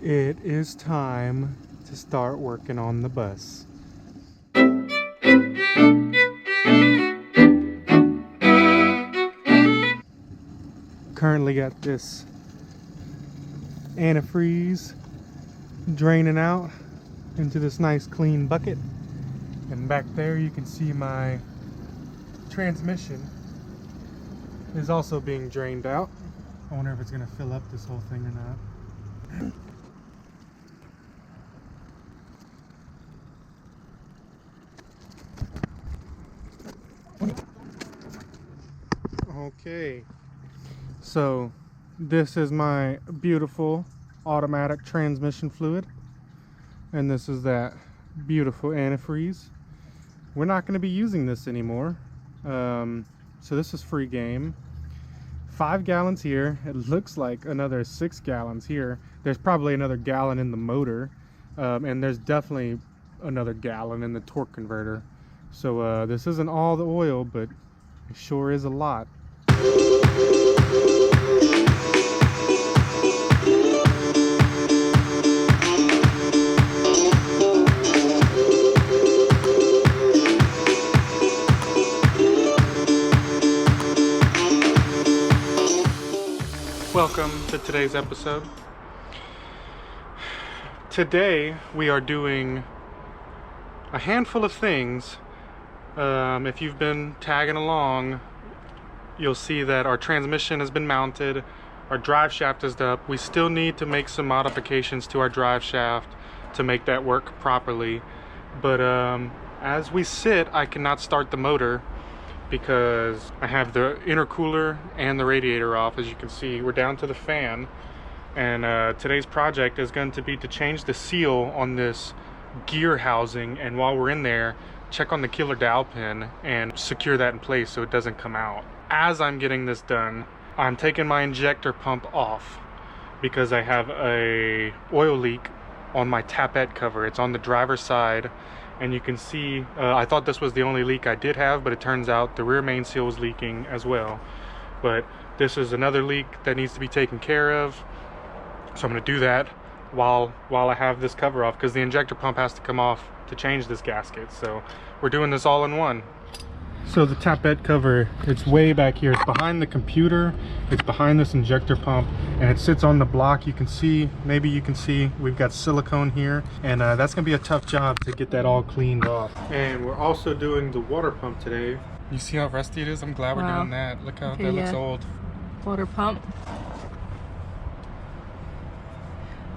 It is time to start working on the bus. Currently got this antifreeze draining out into this nice clean bucket, and back there you can see my transmission is also being drained out. I wonder if it's going to fill up this whole thing or not. Okay, so this is my beautiful automatic transmission fluid, and this is that beautiful antifreeze. We're not going to be using this anymore, so this is free game. 5 gallons here. It looks like another 6 gallons here. There's probably another gallon in the motor, and there's definitely another gallon in the torque converter. So this isn't all the oil, but it sure is a lot. Welcome to today's episode. Today we are doing a handful of things. If you've been tagging along, you'll see that our transmission has been mounted, our drive shaft is up. We still need to make some modifications to our drive shaft to make that work properly. But as we sit, I cannot start the motor because I have the intercooler and the radiator off. As you can see, we're down to the fan, and today's project is going to be to change the seal on this gear housing, and while we're in there, check on the killer dowel pin and secure that in place so it doesn't come out. As I'm getting this done, I'm taking my injector pump off because I have a oil leak on my Tappet cover. It's on the driver's side, and you can see I thought this was the only leak I did have, but it turns out the rear main seal was leaking as well. But this is another leak that needs to be taken care of, so I'm going to do that while I have this cover off, because the injector pump has to come off to change this gasket. So we're doing this all in one. So the Tappet cover, it's way back here. It's behind the computer, it's behind this injector pump, and it sits on the block. You can see, maybe you can see, we've got silicone here, and that's gonna be a tough job to get that all cleaned off. And we're also doing the water pump today. You see how rusty it is? I'm glad we're doing that. Look how that looks old. Water pump.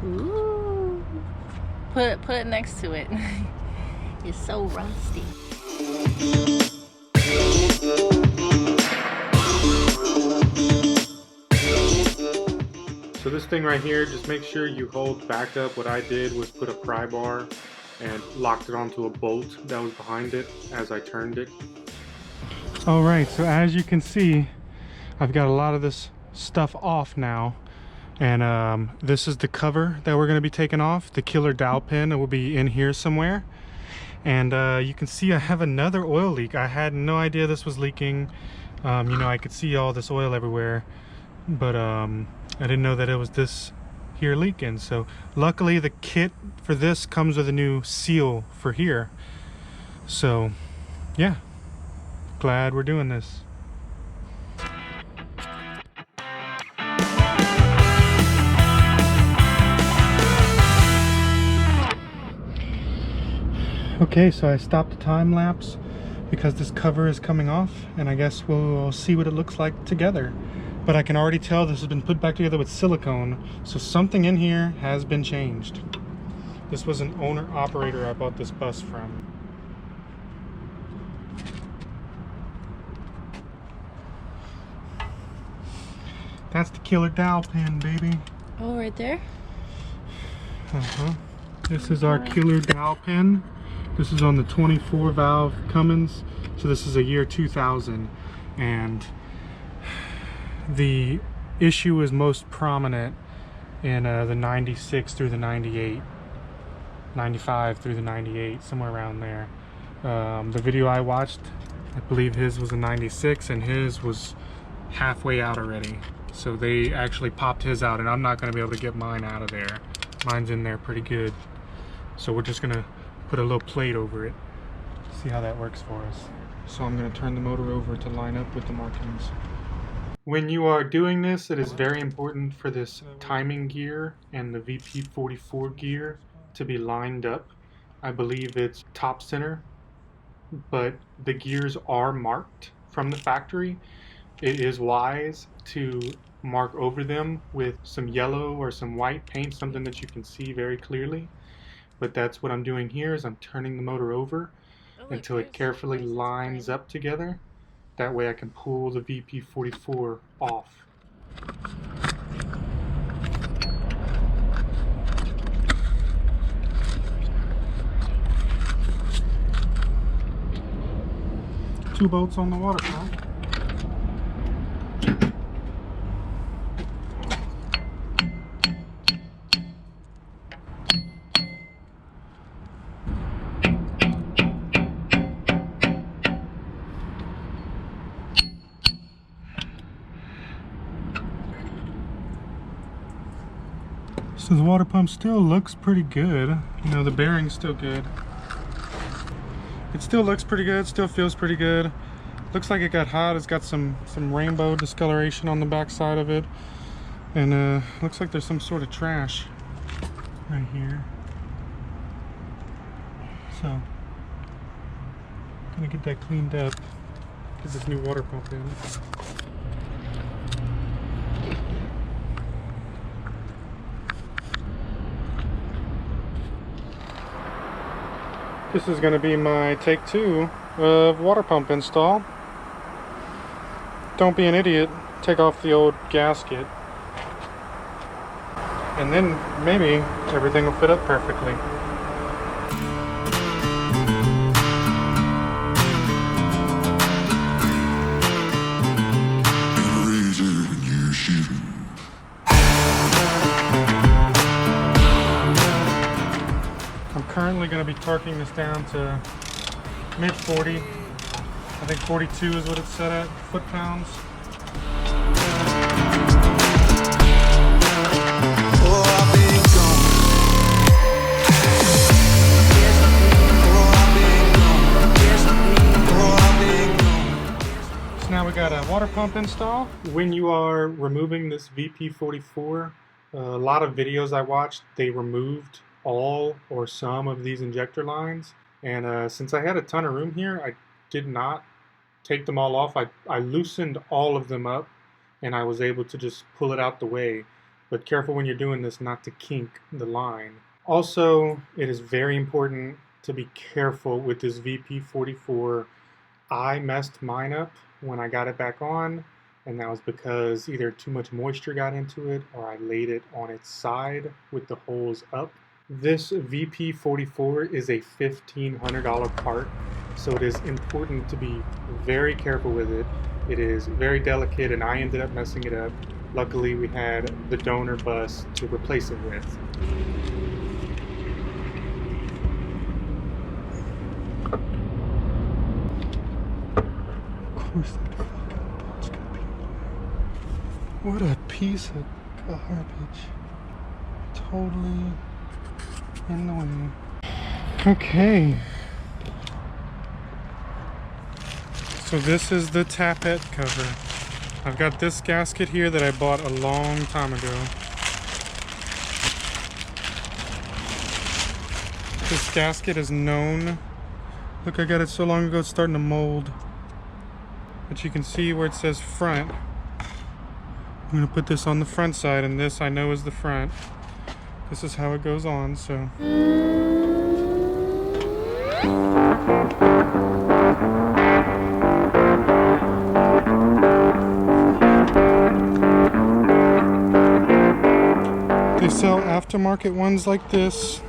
Ooh. Put it next to it. It's so rusty. So this thing right here, just make sure you hold back up. What I did was put a pry bar and locked it onto a bolt that was behind it as I turned it. All right, so as you can see, I've got a lot of this stuff off now, and this is the cover that we're going to be taking off. The killer dowel pin, it will be in here somewhere. And you can see I have another oil leak. I had no idea this was leaking. You know, I could see all this oil everywhere, but I didn't know that it was this here leaking. So luckily the kit for this comes with a new seal for here. So yeah, glad we're doing this. Okay, so I stopped the time lapse because this cover is coming off, and I guess we'll see what it looks like together. But I can already tell this has been put back together with silicone, so something in here has been changed. This was an owner-operator I bought this bus from. That's the killer dowel pin, baby. Oh, right there? Uh-huh. This is our killer dowel pin. This is on the 24 valve Cummins, so this is a year 2000, and the issue is most prominent in the 96 through the 98, 95 through the 98, somewhere around there. The video I watched, I believe his was a 96, and his was halfway out already, so they actually popped his out, and I'm not going to be able to get mine out of there. Mine's in there pretty good. So we're just gonna put a little plate over it. See how that works for us. So I'm gonna turn the motor over to line up with the markings. When you are doing this, it is very important for this timing gear and the VP44 gear to be lined up. I believe it's top center, but the gears are marked from the factory. It is wise to mark over them with some yellow or some white paint, something that you can see very clearly. But that's what I'm doing here, is I'm turning the motor over until it carefully lines up together. That way I can pull the VP44 off. Two bolts on the water pump. So the water pump still looks pretty good. You know, the bearing's still good. It still looks pretty good, still feels pretty good. Looks like it got hot. It's got some rainbow discoloration on the back side of it. And looks like there's some sort of trash right here. So, gonna get that cleaned up. Get this new water pump in. This is going to be my take 2 of water pump install. Don't be an idiot, take off the old gasket. And then maybe everything will fit up perfectly. Currently going to be torquing this down to mid 40. I think 42 is what it's set at, foot-pounds. So now we got a water pump install. When you are removing this VP44, a lot of videos I watched, they removed all or some of these injector lines, and since I had a ton of room here, I did not take them all off. I loosened all of them up and I was able to just pull it out the way, but careful when you're doing this not to kink the line. Also, it is very important to be careful with this VP44. I messed mine up when I got it back on, and that was because either too much moisture got into it or I laid it on its side with the holes up. This VP44 is a $1,500 part, so it is important to be very careful with it. It is very delicate, and I ended up messing it up. Luckily, we had the donor bus to replace it with. Of course that fucking bolt's gonna be in there. What a piece of garbage. Totally in the way. Okay. So this is the Tappet cover. I've got this gasket here that I bought a long time ago. This gasket is known. Look, I got it so long ago it's starting to mold. But you can see where it says front. I'm going to put this on the front side, and this I know is the front. This is how it goes on, so. They sell aftermarket ones like this,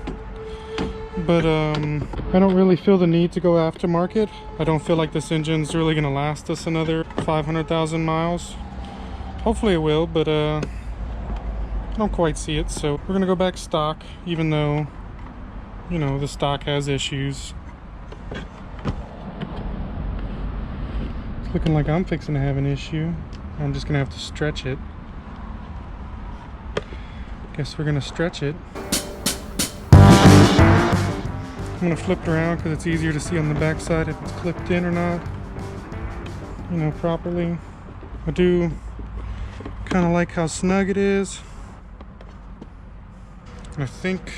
but I don't really feel the need to go aftermarket. I don't feel like this engine's really gonna last us another 500,000 miles. Hopefully it will, but I don't quite see it, so we're gonna go back stock, even though, you know, the stock has issues. It's looking like I'm fixing to have an issue. I'm just gonna have to stretch it. Guess we're gonna stretch it. gonna flip it around because it's easier to see on the back side if it's clipped in or not, you know, properly. I do kind of like how snug it is. I think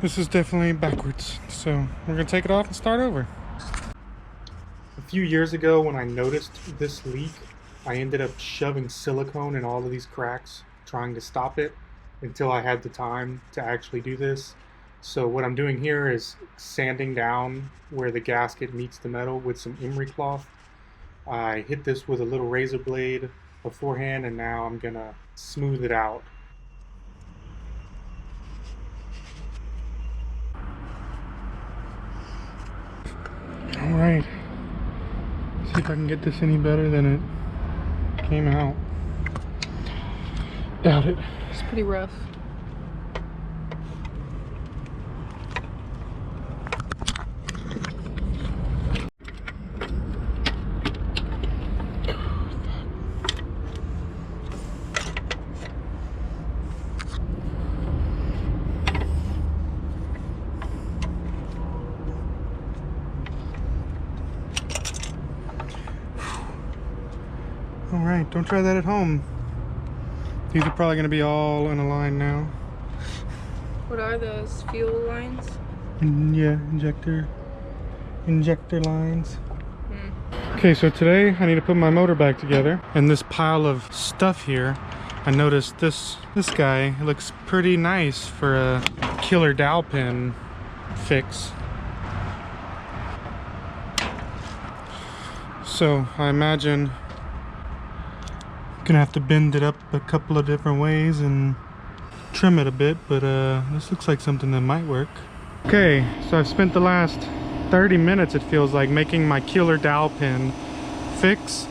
this is definitely backwards, so we're gonna take it off and start over. A few years ago when I noticed this leak, I ended up shoving silicone in all of these cracks, trying to stop it until I had the time to actually do this. So what I'm doing here is sanding down where the gasket meets the metal with some emery cloth. I hit this with a little razor blade beforehand, and now I'm gonna smooth it out. All right, see if I can get this any better than it came out. Doubt it. It's pretty rough. All right, don't try that at home. These are probably gonna be all in a line now. What are those? Fuel lines? Yeah, injector lines. Okay, so today I need to put my motor back together. And this pile of stuff here, I noticed this guy looks pretty nice for a killer dowel pin fix. So I imagine gonna have to bend it up a couple of different ways and trim it a bit, but this looks like something that might work. Okay, so I've spent the last 30 minutes, it feels like, making my killer dowel pin fix.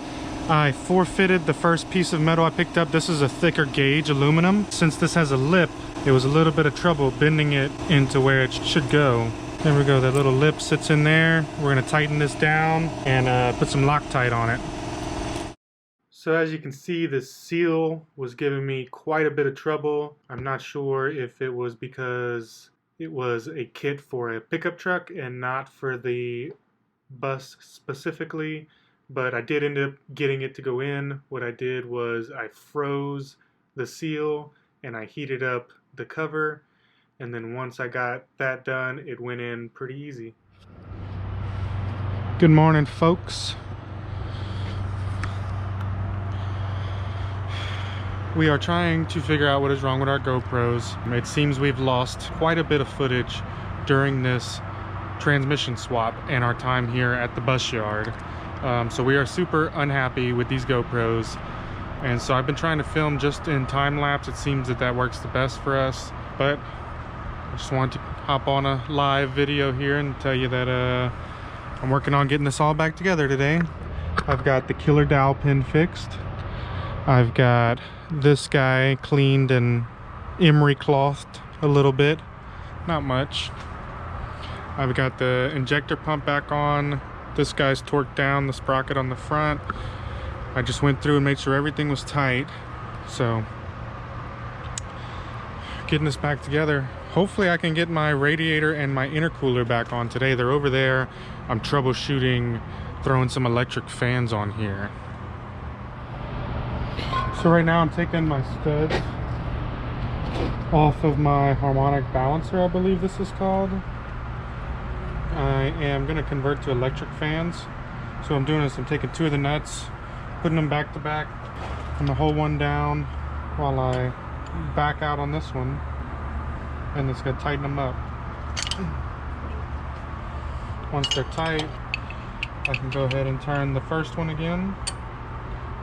I forfeited the first piece of metal I picked up. This is a thicker gauge aluminum. Since this has a lip, it was a little bit of trouble bending it into where it should go. There we go, that little lip sits in there. We're gonna tighten this down and put some Loctite on it. So as you can see, this seal was giving me quite a bit of trouble. I'm not sure if it was because it was a kit for a pickup truck and not for the bus specifically, but I did end up getting it to go in. What I did was I froze the seal and I heated up the cover, and then once I got that done, it went in pretty easy. Good morning, folks. We are trying to figure out what is wrong with our GoPros. It seems we've lost quite a bit of footage during this transmission swap and our time here at the bus yard. So we are super unhappy with these GoPros. And so I've been trying to film just in time lapse. It seems that works the best for us. But I just wanted to hop on a live video here and tell you that I'm working on getting this all back together today. I've got the killer dowel pin fixed. I've got this guy cleaned and emery clothed a little bit, not much. I've got the injector pump back on. This guy's torqued down the sprocket on the front. I just went through and made sure everything was tight. So getting this back together. Hopefully I can get my radiator and my intercooler back on today. They're over there. I'm troubleshooting, throwing some electric fans on here. So right now I'm taking my studs off of my harmonic balancer, I believe this is called. I am going to convert to electric fans. So what I'm doing is I'm taking two of the nuts, putting them back to back. I'm going to hold one down while I back out on this one, and it's going to tighten them up. Once they're tight, I can go ahead and turn the first one again,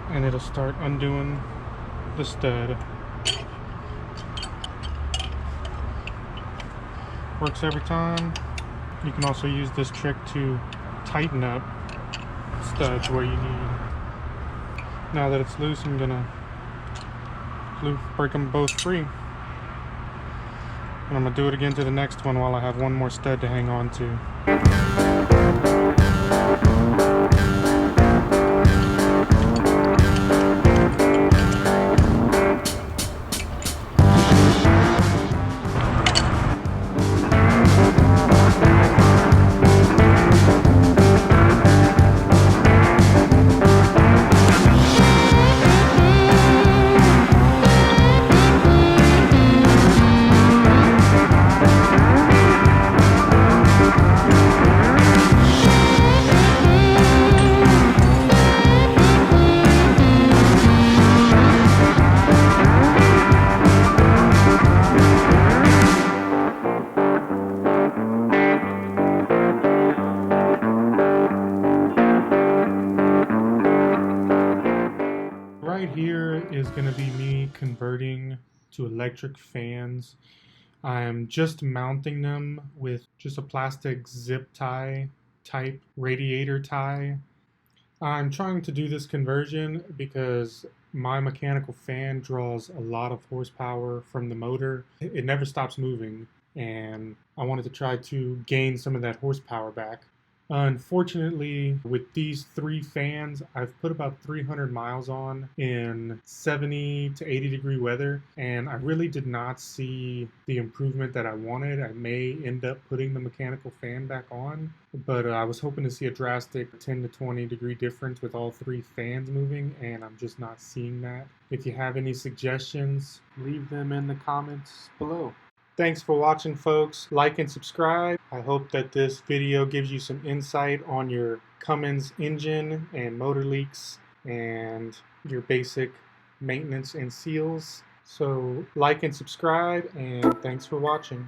and it'll start undoing the stud. Works every time. You can also use this trick to tighten up studs where you need. Now that it's loose, I'm gonna break them both free. And I'm gonna do it again to the next one while I have one more stud to hang on to. right here is going to be me converting to electric fans. I'm just mounting them with just a plastic zip tie type radiator tie. I'm trying to do this conversion because my mechanical fan draws a lot of horsepower from the motor. It never stops moving, and I wanted to try to gain some of that horsepower back. Unfortunately, with these 3 fans, I've put about 300 miles on in 70 to 80 degree weather, and I really did not see the improvement that I wanted. I may end up putting the mechanical fan back on, but I was hoping to see a drastic 10 to 20 degree difference with all 3 fans moving, and I'm just not seeing that. If you have any suggestions, leave them in the comments below. Thanks for watching, folks. Like and subscribe. I hope that this video gives you some insight on your Cummins engine and motor leaks and your basic maintenance and seals. So like and subscribe, and thanks for watching.